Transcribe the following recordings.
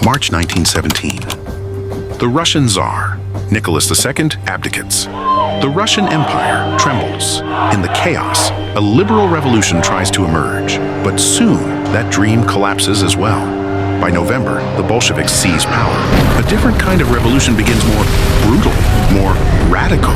March 1917. The Russian Tsar, Nicholas II, abdicates. The Russian Empire trembles. In the chaos, a liberal revolution tries to emerge, but soon that dream collapses as well. By November, the Bolsheviks seize power. A different kind of revolution begins, more brutal, more radical.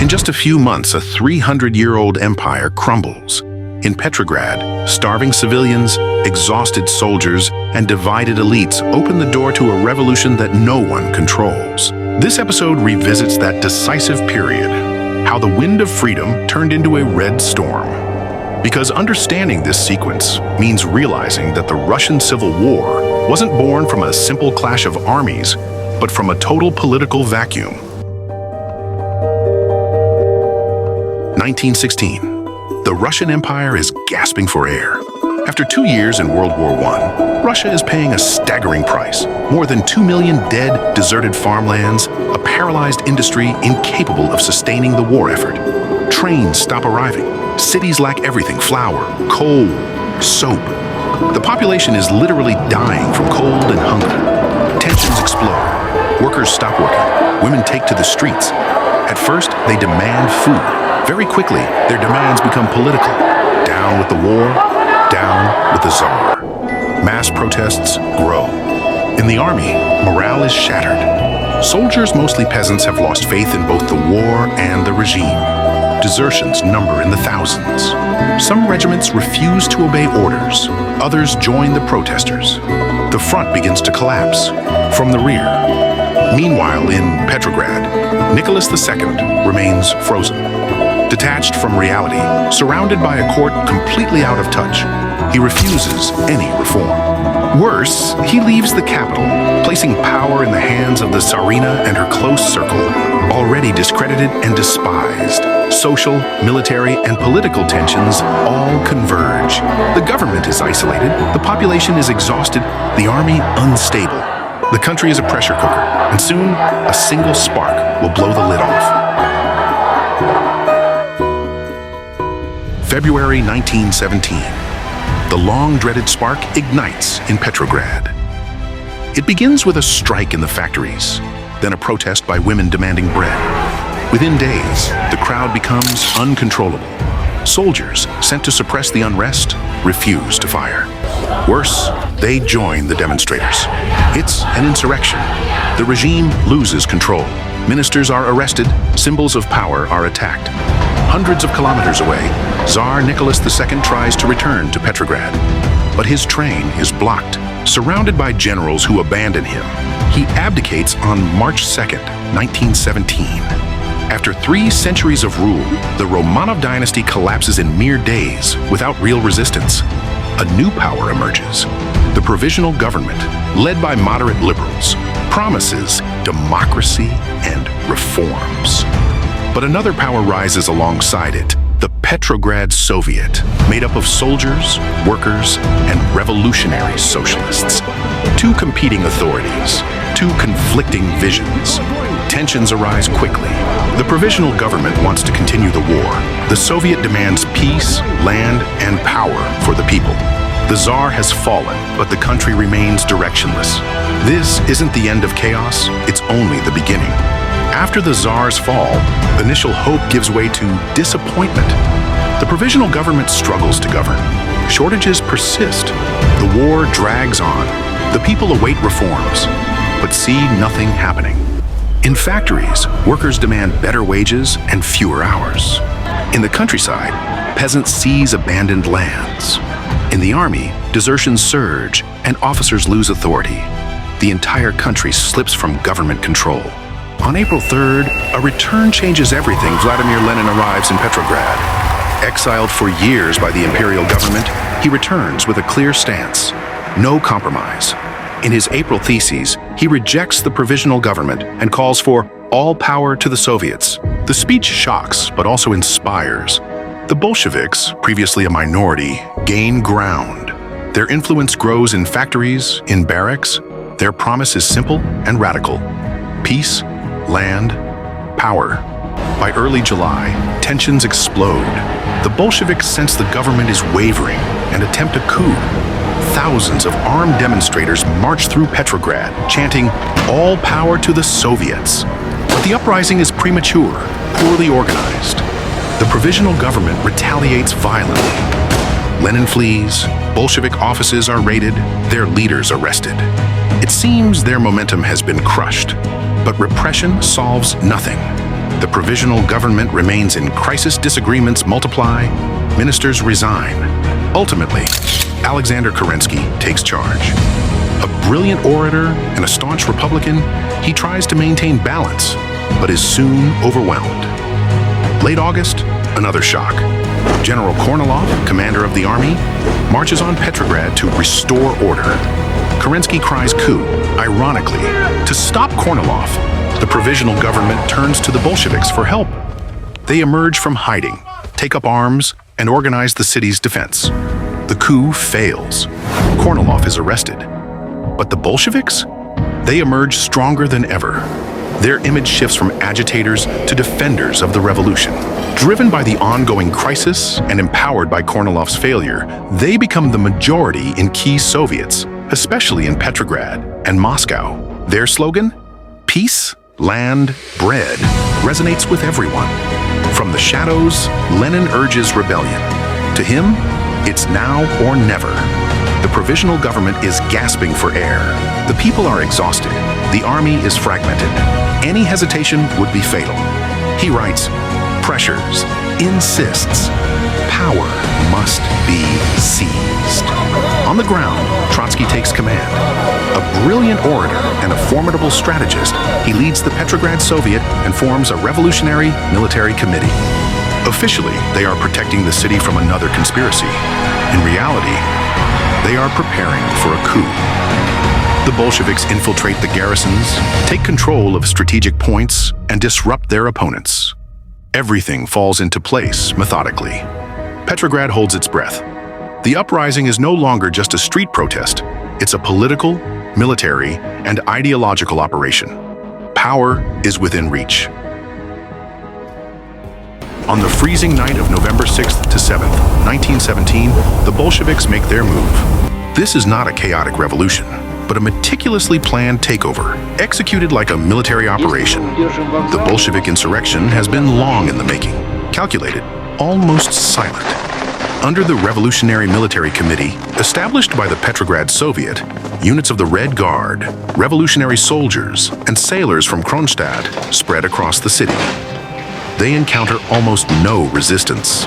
In just a few months, a 300-year-old empire crumbles. In Petrograd, starving civilians, exhausted soldiers, and divided elites open the door to a revolution that no one controls. This episode revisits that decisive period, how the wind of freedom turned into a red storm. Because understanding this sequence means realizing that the Russian Civil War wasn't born from a simple clash of armies, but from a total political vacuum. 1916. The Russian Empire is gasping for air. After 2 years in World War I, Russia is paying a staggering price. More than 2 million dead, deserted farmlands, a paralyzed industry incapable of sustaining the war effort. Trains stop arriving. Cities lack everything: flour, coal, soap. The population is literally dying from cold and hunger. Tensions explode. Workers stop working. Women take to the streets. At first, they demand food. Very quickly, their demands become political. Down with the war, down with the Tsar. Mass protests grow. In the army, morale is shattered. Soldiers, mostly peasants, have lost faith in both the war and the regime. Desertions number in the thousands. Some regiments refuse to obey orders. Others join the protesters. The front begins to collapse from the rear. Meanwhile, in Petrograd, Nicholas II remains frozen. Detached from reality, surrounded by a court completely out of touch, he refuses any reform. Worse, he leaves the capital, placing power in the hands of the Tsarina and her close circle, already discredited and despised. Social, military, and political tensions all converge. The government is isolated, the population is exhausted, the army unstable. The country is a pressure cooker, and soon a single spark will blow the lid off. February 1917. The long-dreaded spark ignites in Petrograd. It begins with a strike in the factories, then a protest by women demanding bread. Within days, the crowd becomes uncontrollable. Soldiers, sent to suppress the unrest, refuse to fire. Worse, they join the demonstrators. It's an insurrection. The regime loses control. Ministers are arrested, symbols of power are attacked. Hundreds of kilometers away, Tsar Nicholas II tries to return to Petrograd. But his train is blocked. Surrounded by generals who abandon him, he abdicates on March 2nd, 1917. After 3 centuries of rule, the Romanov dynasty collapses in mere days without real resistance. A new power emerges. The Provisional government, led by moderate liberals, promises democracy and reforms. But another power rises alongside it, the Petrograd Soviet, made up of soldiers, workers, and revolutionary socialists. 2 competing authorities, 2 conflicting visions. Tensions arise quickly. The Provisional government wants to continue the war. The Soviet demands peace, land, and power for the people. The Tsar has fallen, but the country remains directionless. This isn't the end of chaos, it's only the beginning. After the Tsar's fall, initial hope gives way to disappointment. The Provisional government struggles to govern. Shortages persist. The war drags on. The people await reforms, but see nothing happening. In factories, workers demand better wages and fewer hours. In the countryside, peasants seize abandoned lands. In the army, desertions surge and officers lose authority. The entire country slips from government control. On April 3rd, a return changes everything. Vladimir Lenin arrives in Petrograd. Exiled for years by the imperial government, he returns with a clear stance. No compromise. In his April theses, he rejects the Provisional government and calls for all power to the Soviets. The speech shocks, but also inspires. The Bolsheviks, previously a minority, gain ground. Their influence grows in factories, in barracks. Their promise is simple and radical: peace, land, power. By early July, tensions explode. The Bolsheviks sense the government is wavering and attempt a coup. thousands of armed demonstrators march through Petrograd, chanting, "All power to the Soviets." But the uprising is premature, poorly organized. The provisional government retaliates violently. Lenin flees, Bolshevik offices are raided, their leaders arrested. It seems their momentum has been crushed, but repression solves nothing. The provisional government remains in crisis, disagreements multiply, ministers resign. Ultimately, Alexander Kerensky takes charge. A brilliant orator and a staunch Republican, he tries to maintain balance, but is soon overwhelmed. Late August, another shock. General Kornilov, commander of the army, marches on Petrograd to restore order. Kerensky cries coup. Ironically, to stop Kornilov, the provisional government turns to the Bolsheviks for help. They emerge from hiding, take up arms, and organize the city's defense. The coup fails. Kornilov is arrested. But the Bolsheviks? They emerge stronger than ever. Their image shifts from agitators to defenders of the revolution. Driven by the ongoing crisis and empowered by Kornilov's failure, they become the majority in key Soviets, especially in Petrograd and Moscow. Their slogan? Peace, land, bread, resonates with everyone. From the shadows, Lenin urges rebellion. To him, it's now or never. The provisional government is gasping for air. The people are exhausted. The army is fragmented. Any hesitation would be fatal. He writes, pressures, insists, power must be seized. On the ground, Trotsky takes command. A brilliant orator and a formidable strategist, he leads the Petrograd Soviet and forms a revolutionary military committee. Officially, they are protecting the city from another conspiracy. In reality, they are preparing for a coup. The Bolsheviks infiltrate the garrisons, take control of strategic points, and disrupt their opponents. Everything falls into place methodically. Petrograd holds its breath. The uprising is no longer just a street protest. It's a political, military, and ideological operation. Power is within reach. On the freezing night of November 6th to 7th, 1917, the Bolsheviks make their move. This is not a chaotic revolution, but a meticulously planned takeover, executed like a military operation. The Bolshevik insurrection has been long in the making, calculated, almost silent. Under the Revolutionary Military Committee, established by the Petrograd Soviet, units of the Red Guard, revolutionary soldiers, and sailors from Kronstadt spread across the city. They encounter almost no resistance.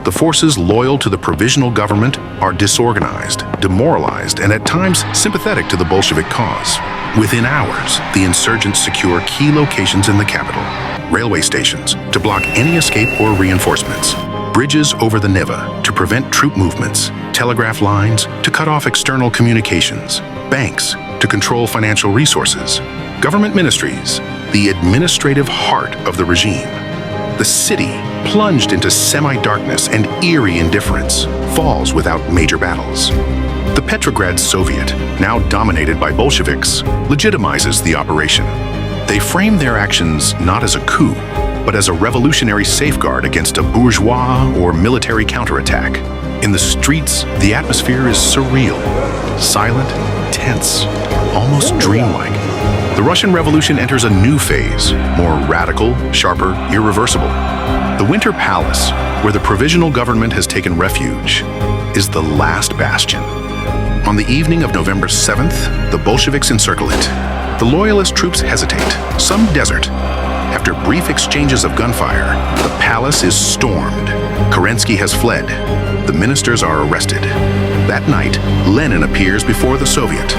The forces loyal to the provisional government are disorganized, demoralized, and at times sympathetic to the Bolshevik cause. Within hours, the insurgents secure key locations in the capital, railway stations to block any escape or reinforcements, bridges over the Neva to prevent troop movements, telegraph lines to cut off external communications, banks to control financial resources, government ministries, the administrative heart of the regime. The city, plunged into semi-darkness and eerie indifference, falls without major battles. The Petrograd Soviet, now dominated by Bolsheviks, legitimizes the operation. They frame their actions not as a coup, but as a revolutionary safeguard against a bourgeois or military counterattack. In the streets, the atmosphere is surreal, silent, tense, almost dreamlike. The Russian Revolution enters a new phase, more radical, sharper, irreversible. The Winter Palace, where the provisional government has taken refuge, is the last bastion. On the evening of November 7th, the Bolsheviks encircle it. The loyalist troops hesitate, some desert. After brief exchanges of gunfire, the palace is stormed. Kerensky has fled. The ministers are arrested. That night, Lenin appears before the Soviet.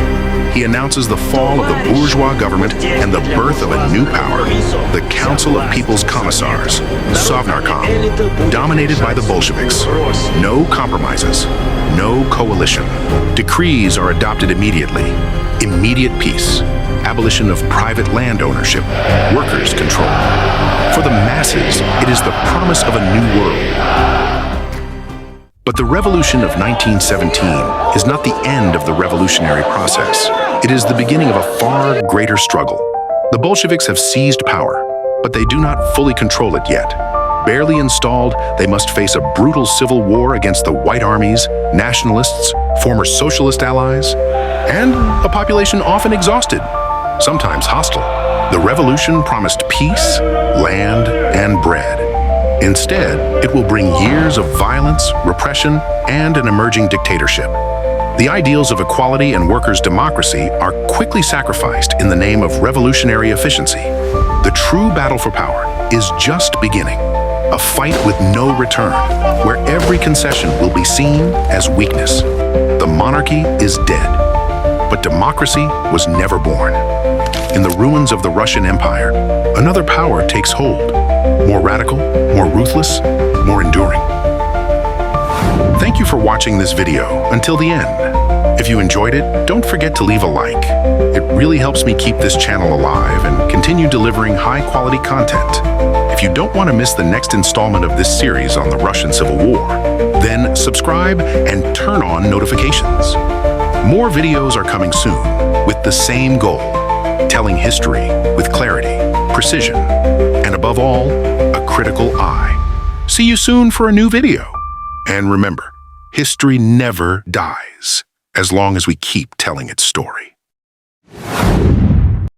He announces the fall of the bourgeois government and the birth of a new power, the Council of People's Commissars, Sovnarkom, dominated by the Bolsheviks. No compromises, no coalition. Decrees are adopted immediately. Immediate peace, abolition of private land ownership, workers' control. For the masses, it is the promise of a new world. But the revolution of 1917 is not the end of the revolutionary process. It is the beginning of a far greater struggle. The Bolsheviks have seized power, but they do not fully control it yet. barely installed, they must face a brutal civil war against the White Armies, nationalists, former socialist allies, and a population often exhausted, sometimes hostile. The revolution promised peace, land, and bread. Instead, it will bring years of violence, repression, and an emerging dictatorship. The ideals of equality and workers' democracy are quickly sacrificed in the name of revolutionary efficiency. The true battle for power is just beginning. A fight with no return, where every concession will be seen as weakness. The monarchy is dead, but democracy was never born. In the ruins of the Russian Empire, another power takes hold. More radical, more ruthless, more enduring. Thank you for watching this video until the end. If you enjoyed it, don't forget to leave a like. It really helps me keep this channel alive and continue delivering high-quality content. If you don't want to miss the next installment of this series on the Russian Civil War, then subscribe and turn on notifications. More videos are coming soon with the same goal: telling history with clarity, precision, and above all, a critical eye. See you soon for a new video. And remember, history never dies as long as we keep telling its story.